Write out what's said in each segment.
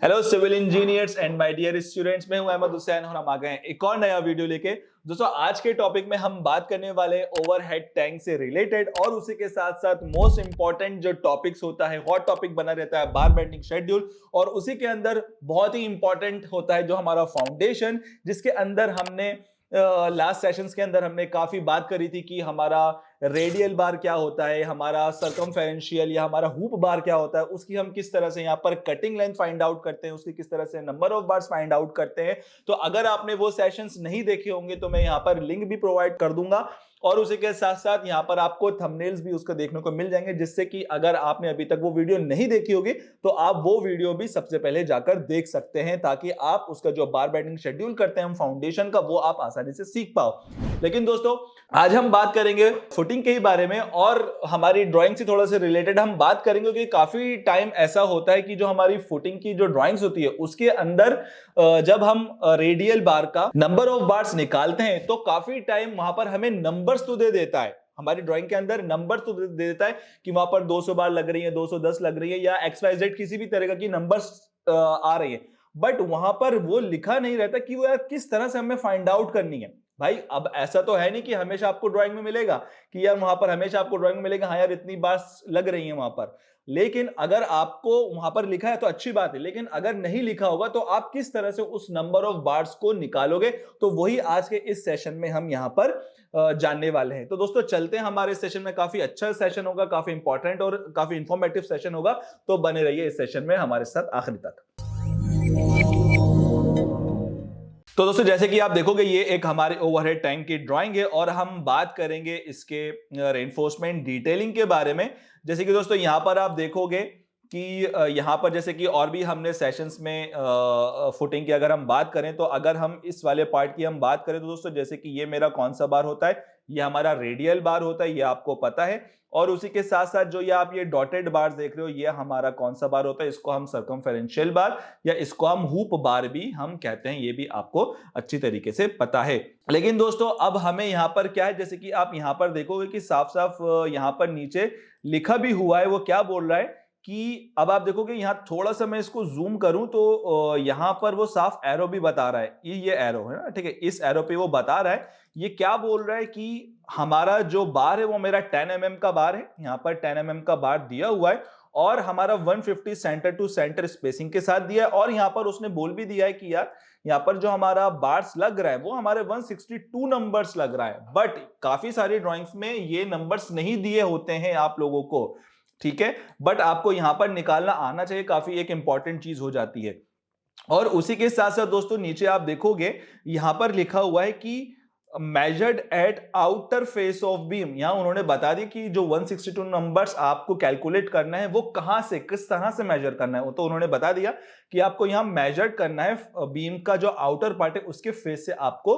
Hello civil engineers and my dear students, मैं हूं अहमद हुसैन और हम आ गए हैं एक और नया वीडियो लेके। दोस्तों आज के टॉपिक में हम बात करने वाले हैं ओवरहेड टैंक से रिलेटेड और उसी के साथ साथ मोस्ट इंपॉर्टेंट जो टॉपिक्स होता है, हॉट टॉपिक बना रहता है बार बेंडिंग शेड्यूल, और उसी के अंदर बहुत ही इंपॉर्टेंट होता है जो हमारा फाउंडेशन, जिसके अंदर हमने लास्ट सेशंस के अंदर हमने काफी बात करी थी कि हमारा रेडियल बार क्या होता है, हमारा सर्कमफेरेंशियल या हमारा हुप बार क्या होता है, उसकी हम किस तरह से यहाँ पर कटिंग लेंथ फाइंड आउट करते हैं, उसकी किस तरह से number of bars find out करते हैं। तो अगर आपने वो सेशंस नहीं देखे होंगे तो मैं यहाँ पर लिंक भी प्रोवाइड कर दूंगा और उसी के साथ साथ यहाँ पर आपको थंबनेल्स भी उसका देखने को मिल जाएंगे, जिससे कि अगर आपने अभी तक वो वीडियो नहीं देखी होगी तो आप वो वीडियो भी सबसे पहले जाकर देख सकते हैं, ताकि आप उसका जो बार बेंडिंग शेड्यूल करते हैं हम फाउंडेशन का, वो आप आसानी से सीख पाओ। लेकिन दोस्तों आज हम बात करेंगे फुटिंग के ही बारे में और हमारी ड्राइंग से थोड़ा सा रिलेटेड हम बात करेंगे कि काफी टाइम ऐसा होता है कि जो हमारी फुटिंग की जो ड्राइंग्स होती है उसके अंदर जब हम रेडियल बार का नंबर ऑफ बार्स निकालते हैं तो काफी टाइम वहां पर हमें नंबर्स तो दे देता है, हमारी ड्राइंग के अंदर नंबर तो दे देता है कि वहां पर 200 बार लग रही है, 210 लग रही है या XYZ किसी भी तरह की नंबर्स आ रही है, बट वहां पर वो लिखा नहीं रहता कि वो यार किस तरह से हमें फाइंड आउट करनी है। भाई अब ऐसा तो है नहीं कि हमेशा आपको ड्राइंग में मिलेगा कि यार वहां पर हमेशा आपको ड्राइंग में मिलेगा हाँ यार इतनी बार लग रही है वहां पर, लेकिन अगर आपको वहां पर लिखा है तो अच्छी बात है, लेकिन अगर नहीं लिखा होगा तो आप किस तरह से उस नंबर ऑफ बार्स को निकालोगे, तो वही आज के इस सेशन में हम यहां पर जानने वाले हैं। तो दोस्तों चलते हैं, हमारे सेशन में काफी अच्छा सेशन होगा, काफी इंपॉर्टेंट और काफी इंफॉर्मेटिव सेशन होगा, तो बने रहिए इस सेशन में हमारे साथ आखिरी तक। तो दोस्तों जैसे कि आप देखोगे ये एक हमारे ओवरहेड टैंक की ड्राइंग है और हम बात करेंगे इसके रेनफोर्समेंट डिटेलिंग के बारे में। जैसे कि दोस्तों यहाँ पर आप देखोगे कि यहाँ पर जैसे कि और भी हमने सेशंस में फुटिंग की अगर हम बात करें, तो अगर हम इस वाले पार्ट की हम बात करें तो दोस्तों जैसे कि ये मेरा कौन सा बार होता है, ये हमारा रेडियल बार होता है, ये आपको पता है। और उसी के साथ साथ जो ये आप ये डॉटेड बार देख रहे हो, ये हमारा कौन सा बार होता है, इसको हम सर्कमफेरेंशियल बार या इसको हम हुप बार भी हम कहते हैं, ये भी आपको अच्छी तरीके से पता है। लेकिन दोस्तों अब हमें यहाँ पर क्या है, जैसे कि आप यहाँ पर देखोगे कि साफ साफ यहाँ पर नीचे लिखा भी हुआ है, वो क्या बोल रहा है कि अब आप देखोगे यहाँ थोड़ा सा मैं इसको जूम करूं तो यहाँ पर वो साफ एरो भी बता रहा है, ये एरो है ना, ठीक है, इस एरो पे वो बता रहा है, ये क्या बोल रहा है कि हमारा जो बार है वो मेरा 10 mm का बार है, यहाँ पर 10 mm का बार दिया हुआ है और हमारा 150 सेंटर टू सेंटर स्पेसिंग के साथ दिया है। और यहाँ पर उसने बोल भी दिया है कि यार यहाँ पर जो हमारा बार्स लग रहा है वो हमारे 162 नंबर्स लग रहा है, बट काफी सारी ड्राइंग्स में ये नंबर्स नहीं दिए होते हैं आप लोगों को, ठीक है, बट आपको यहां पर निकालना आना चाहिए, काफी एक इंपॉर्टेंट चीज हो जाती है। और उसी के साथ साथ दोस्तों नीचे आप देखोगे यहां पर लिखा हुआ है कि measured eight outer face of beam, यहां उन्होंने बता दी कि जो 162 नंबर्स आपको कैलकुलेट करना है वो कहां से किस तरह से मेजर करना है, वो तो उन्होंने बता दिया कि आपको यहां मेजर करना है बीम का जो आउटर पार्ट है उसके फेस से आपको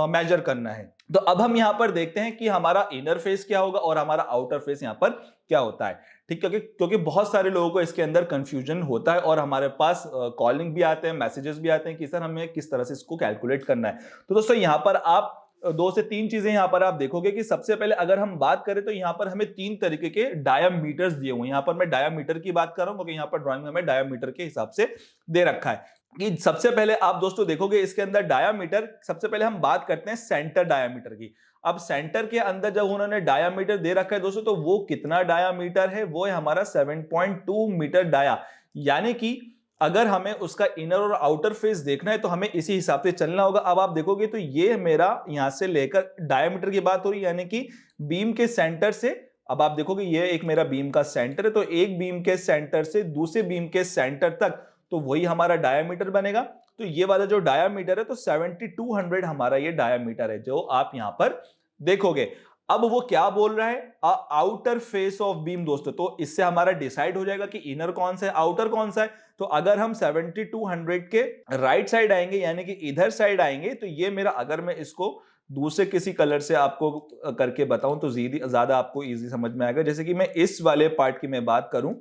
मेजर करना है। तो अब हम यहां पर देखते हैं कि हमारा इनर फेस क्या होगा और हमारा आउटर फेस यहां पर क्या होता है, ठीक, क्योंकि बहुत सारे लोगों को इसके अंदर कंफ्यूजन होता है और हमारे पास कॉलिंग भी आते हैं, मैसेजेस भी आते हैं कि सर हमें किस तरह से इसको कैलकुलेट करना है। तो दोस्तों यहां पर आप 2 से 3 चीजें यहां पर आप देखोगे कि सबसे पहले अगर हम बात करें तो यहां पर हमें 3 तरीके के डायामीटर्स दिए हुए हैं। यहां पर मैं डायामीटर की बात कर रहा हूं क्योंकि यहां पर ड्राइंग में हमें डायामीटर के हिसाब से दे रखा है कि सबसे पहले आप दोस्तों देखोगे इसके अंदर डायामीटर, सबसे पहले हम बात करते हैं सेंटर डायामीटर की। अब सेंटर के अंदर जब उन्होंने डायामीटर दे रखा है दोस्तों, तो वो कितना डायामीटर है, वो है हमारा 7.2 मीटर डाया, यानी कि अगर हमें उसका इनर और आउटर फेस देखना है तो हमें इसी हिसाब से चलना होगा। अब आप देखोगे तो ये मेरा यहां से लेकर डायामीटर की बात हो रही है, यानी कि बीम के सेंटर से, अब आप देखोगे ये एक मेरा बीम का सेंटर है, तो एक बीम के सेंटर से दूसरे बीम के सेंटर तक, तो वही हमारा डायामीटर बनेगा। तो ये वाला जो डायामीटर है तो 7200 हमारा ये डायामीटर है जो आप यहां पर देखोगे। अब वो क्या बोल रहा है, आउटर फेस ऑफ बीम दोस्तों, तो इससे हमारा डिसाइड हो जाएगा कि इनर कौन सा है आउटर कौन सा है। तो अगर हम 7200 के राइट साइड आएंगे यानी कि इधर साइड आएंगे, तो ये मेरा, अगर मैं इसको दूसरे किसी कलर से आपको करके बताऊं तो ज्यादा आपको इजी समझ में आएगा। जैसे कि मैं इस वाले पार्ट की मैं बात करूं,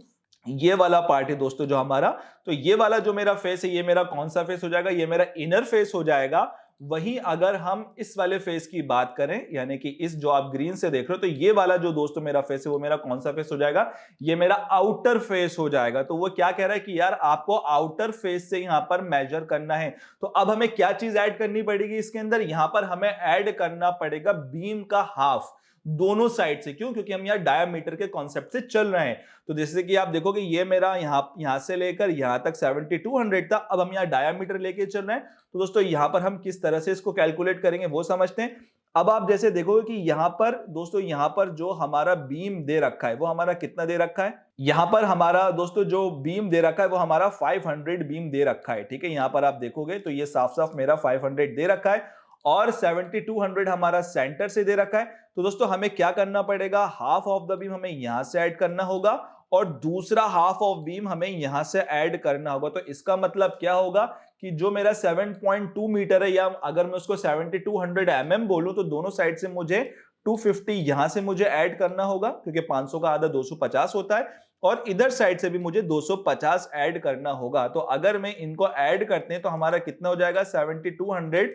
ये वाला पार्ट है दोस्तों जो हमारा, तो ये वाला जो मेरा फेस है ये मेरा कौन सा फेस हो जाएगा, ये मेरा इनर फेस हो जाएगा। वहीं अगर हम इस वाले फेस की बात करें, यानी कि इस जो आप ग्रीन से देख रहे हो, तो ये वाला जो दोस्तों मेरा फेस है वो मेरा कौन सा फेस हो जाएगा, ये मेरा आउटर फेस हो जाएगा। तो वो क्या कह रहा है कि यार आपको आउटर फेस से यहां पर मेजर करना है। तो अब हमें क्या चीज ऐड करनी पड़ेगी इसके अंदर, यहां पर हमें ऐड करना पड़ेगा बीम का हाफ दोनों साइड से। क्यों? क्योंकि हम यहां डायामीटर के कॉन्सेप्ट से चल रहे हैं। तो जैसे कि आप देखोगे ये मेरा यहां से लेकर यहां तक 7200 था, अब हम यहां डायामीटर लेके चल रहे हैं। तो दोस्तों यहां पर हम किस तरह से इसको कैलकुलेट करेंगे वो समझते हैं। अब आप जैसे देखोगे कि यहां पर दोस्तों, यहां पर जो हमारा बीम दे रखा है वो हमारा कितना दे रखा है, यहां पर हमारा दोस्तों जो बीम दे रखा है वो हमारा 500 बीम दे रखा है। ठीक है, यहां पर आप देखोगे तो ये साफ साफ मेरा 500 दे रखा है और 7200 हमारा सेंटर से दे रखा है। तो दोस्तों हमें क्या करना पड़ेगा, हाफ ऑफ द बीम हमें यहां से ऐड करना होगा और दूसरा हाफ ऑफ बीम हमें यहां से ऐड करना होगा। तो इसका मतलब क्या होगा कि जो मेरा 7.2 मीटर है, या अगर मैं उसको 7200 mm बोलूं, तो दोनों साइड से मुझे 250 यहां से मुझे ऐड करना होगा, क्योंकि 500 का आधा 250 होता है, और इधर साइड से भी मुझे 250 ऐड करना होगा। तो अगर मैं इनको ऐड करते हैं तो हमारा कितना हो जाएगा, 7200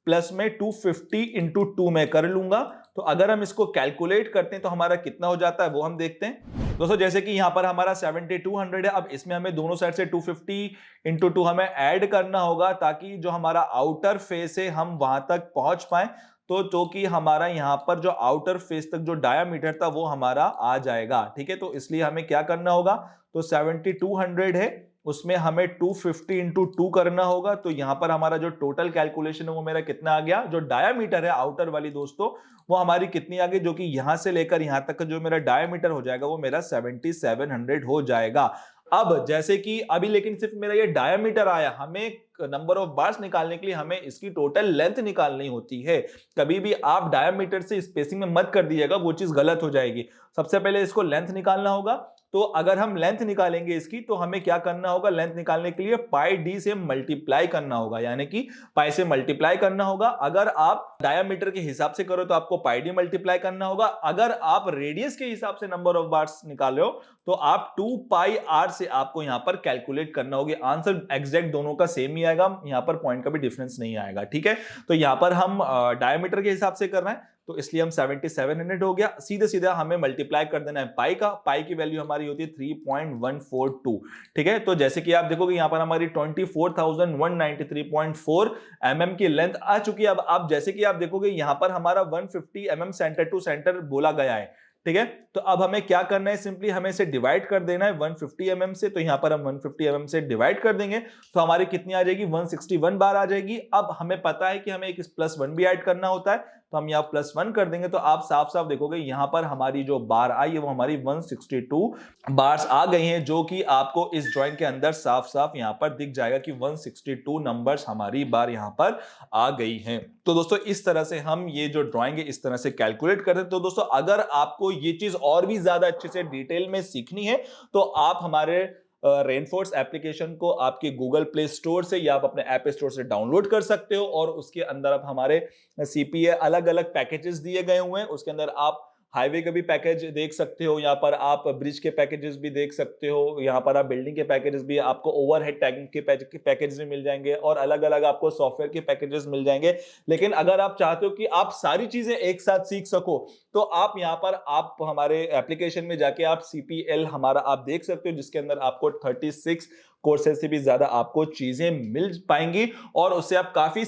प्लस में 250 इंटू 2 में कर लूंगा। तो अगर हम इसको कैलकुलेट करते हैं तो हमारा कितना हो जाता है वो हम देखते हैं। दोस्तों जैसे कि यहां पर हमारा 7200 है, अब इसमें हमें दोनों साइड से 250 इंटू 2 हमें ऐड करना होगा, ताकि जो हमारा आउटर फेस है हम वहां तक पहुंच पाए। तो कि हमारा यहां पर जो आउटर फेस तक जो डायामीटर था वो हमारा आ जाएगा। ठीक है, तो इसलिए हमें क्या करना होगा, तो 7200 है, उसमें हमें 250 इंटू 2 करना होगा। तो यहां पर हमारा जो टोटल कैलकुलेशन है वो मेरा कितना आ गया, जो डायामीटर है आउटर वाली दोस्तों वो हमारी कितनी आ गई, जो कि यहां से लेकर यहां तक का जो मेरा डायामीटर हो जाएगा वो मेरा 7700 हो जाएगा। अब जैसे कि अभी लेकिन सिर्फ मेरा ये डायामीटर आया, हमें नंबर ऑफ बार्स निकालने के लिए हमें इसकी टोटल लेंथ निकालनी होती है। कभी भी आप डायामीटर से स्पेसिंग में मत कर दीजिएगा, वो चीज गलत हो जाएगी। सबसे पहले इसको लेंथ निकालना होगा। तो अगर हम लेंथ निकालेंगे इसकी, तो हमें क्या करना होगा, लेंथ निकालने के लिए पाई डी से मल्टीप्लाई करना होगा, यानी कि पाई से मल्टीप्लाई करना होगा। अगर आप डायामीटर के हिसाब से करो तो आपको पाई डी मल्टीप्लाई करना होगा। अगर आप रेडियस के हिसाब से नंबर ऑफ बार्स निकाल रहे हो तो आप 2 पाई आर से आपको यहां पर कैलकुलेट करना होगी। आंसर एग्जैक्ट दोनों का सेम ही आएगा, यहां पर पॉइंट का भी डिफरेंस नहीं आएगा। ठीक है, तो यहां पर हम डायामीटर के हिसाब से कर रहे हैं, तो इसलिए हम 7700 हो गया। सीधे सीधा हमें मल्टीप्लाई कर देना है पाई का, पाई की वैल्यू हमारी होती है 3.142। ठीक है, तो जैसे कि आप देखोगे यहां पर हमारी 24,193.4 mm की लेंथ आ चुकी है। अब आप जैसे कि आप देखोगे यहां पर हमारा 150 mm सेंटर टू सेंटर बोला गया है। ठीक है, तो अब हमें क्या करना है, सिंपली हमें इसे डिवाइड कर देना है 150 mm से। तो यहां पर हम 150 mm से डिवाइड कर देंगे तो हमारी कितनी आ जाएगी, 161 बार आ जाएगी। अब हमें पता है कि हमें एक +1 भी ऐड करना होता है, तो हम यहाँ +1 कर देंगे। तो आप साफ साफ देखोगे यहां पर हमारी जो बार आई है वो हमारी 162 बार्स आ गई हैं, जो कि आपको इस ड्राइंग के अंदर साफ साफ यहां पर दिख जाएगा कि 162 नंबर्स हमारी बार यहां पर आ गई हैं। तो दोस्तों इस तरह से हम ये जो ड्राइंग है इस तरह से कैलकुलेट करते हैं। तो दोस्तों अगर आपको ये चीज और भी ज्यादा अच्छे से डिटेल में सीखनी है तो आप हमारे रेनफोर्स एप्लीकेशन को आपके गूगल प्ले स्टोर से या आप अपने ऐप स्टोर से डाउनलोड कर सकते हो, और उसके अंदर आप हमारे सीपीए अलग अलग पैकेजेस दिए गए हुए हैं। उसके अंदर आप हाईवे का भी पैकेज देख सकते हो, यहाँ पर आप ब्रिज के पैकेजेस भी देख सकते हो, यहाँ पर आप बिल्डिंग के पैकेजेस भी, आपको ओवरहेड टैगिंग के पैकेजेस भी मिल जाएंगे, और अलग अलग आपको सॉफ्टवेयर के पैकेजेस मिल जाएंगे। लेकिन अगर आप चाहते हो कि आप सारी चीजें एक साथ सीख सको तो आप यहाँ पर आप हमारे एप्लीकेशन में जाके आप CPL हमारा आप देख सकते हो, जिसके अंदर आपको 36 कोर्सेज से भी ज्यादा आपको चीजें मिल पाएंगी, और उससे आप काफी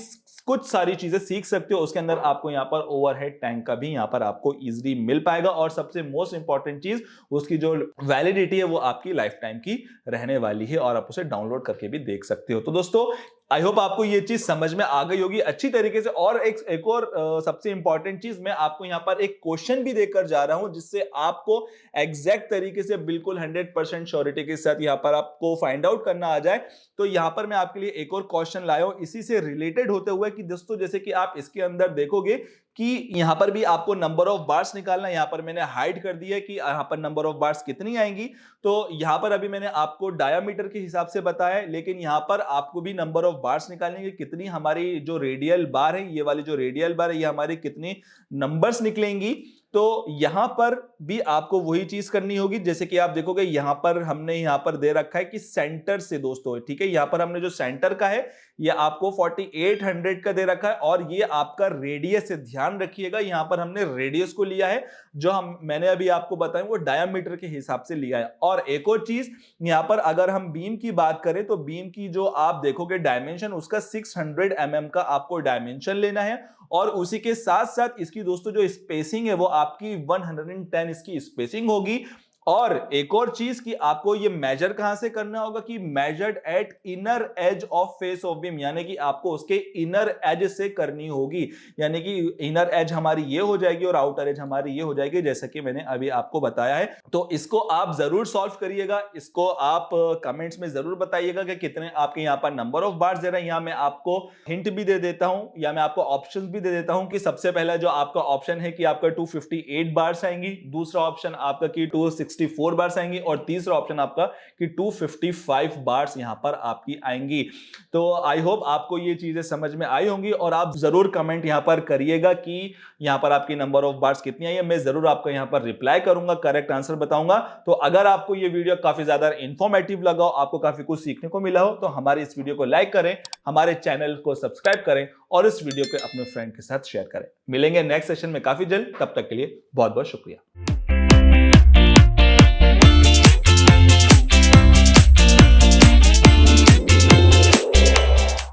कुछ सारी चीजें सीख सकते हो। उसके अंदर आपको यहाँ पर ओवरहेड टैंक का भी यहाँ पर आपको इजीली मिल पाएगा, और सबसे मोस्ट इंपॉर्टेंट चीज उसकी जो वैलिडिटी है वो आपकी लाइफ टाइम की रहने वाली है, और आप उसे डाउनलोड करके भी देख सकते हो। तो दोस्तों आई होप आपको ये चीज समझ में आ गई होगी अच्छी तरीके से। और एक और सबसे इंपॉर्टेंट चीज, मैं आपको यहाँ पर एक क्वेश्चन भी देकर जा रहा हूं, जिससे आपको एग्जैक्ट तरीके से बिल्कुल 100% श्योरिटी के साथ यहाँ पर आपको फाइंड आउट करना आ जाए। तो यहाँ पर मैं आपके लिए एक और क्वेश्चन लाया हूं इसी से रिलेटेड होते हुए, कि दोस्तों जैसे कि आप इसके अंदर देखोगे कि यहां पर भी आपको नंबर ऑफ बार्स निकालना है। यहां पर मैंने हाइड कर दिया है कि यहां पर नंबर ऑफ बार्स कितनी आएंगी। तो यहां पर अभी मैंने आपको डायामीटर के हिसाब से बताया है, लेकिन यहां पर आपको भी नंबर ऑफ बार्स निकालनी है, कितनी हमारी जो रेडियल बार है, ये वाली जो रेडियल बार है, ये हमारी कितनी नंबर्स निकलेंगी। तो यहां पर भी आपको वही चीज करनी होगी। जैसे कि आप देखोगे यहां पर हमने यहां पर दे रखा है कि सेंटर से दोस्तों, ठीक है, यहां पर हमने जो सेंटर का है ये आपको 4800 का दे रखा है और ये आपका रेडियस है। ध्यान रखिएगा यहां पर हमने रेडियस को लिया है, जो मैंने अभी आपको बताया वो डायामीटर के हिसाब से लिया है। और एक और चीज यहां पर अगर हम बीम की बात करें तो बीम की जो आप देखोगे डायमेंशन उसका 600 mm का आपको डायमेंशन लेना है और उसी के साथ साथ इसकी दोस्तों जो स्पेसिंग है वो आपकी 110 इसकी स्पेसिंग होगी। और एक और चीज कि आपको ये मेजर कहां से करना होगा कि measured eight inner as of face of beam, यानी कि आपको उसके इनर एज से करनी होगी, यानी कि इनर एज हमारी ये हो जाएगी और आउटर एज हमारी ये हो जाएगी, जैसा कि मैंने अभी आपको बताया है। तो इसको आप जरूर सॉल्व करिएगा, इसको आप कमेंट्स में जरूर बताइएगा कि कितने आपके यहाँ पर नंबर ऑफ बार्स दे रहे हैं। यहाँ मैं आपको हिंट भी दे देता हूं या मैं आपको ऑप्शंस भी दे देता हूं कि सबसे पहला जो आपका ऑप्शन है कि आपका 258 बार्स आएंगी, दूसरा ऑप्शन आपका कि 264 बार्स आएंगी और तीसरा ऑप्शन आपका कि 255 बार्स यहां पर आपकी आएंगी। तो आई होप आपको ये चीजें समझ में आई होंगी और आप जरूर कमेंट यहां पर करिएगा कि यहां पर आपकी नंबर ऑफ बार्स कितनी आई है। मैं जरूर आपको यहां पर रिप्लाई करूंगा, करेक्ट आंसर बताऊंगा। तो अगर आपको ये वीडियो काफी ज्यादा इंफॉर्मेटिव लगा हो, आपको काफी कुछ सीखने को मिला हो, तो हमारे इस वीडियो को लाइक करें, हमारे चैनल को सब्सक्राइब करें और इस वीडियो को अपने फ्रेंड के साथ शेयर करें। मिलेंगे नेक्स्ट सेशन में काफी जल्द, तब तक के लिए बहुत बहुत शुक्रिया।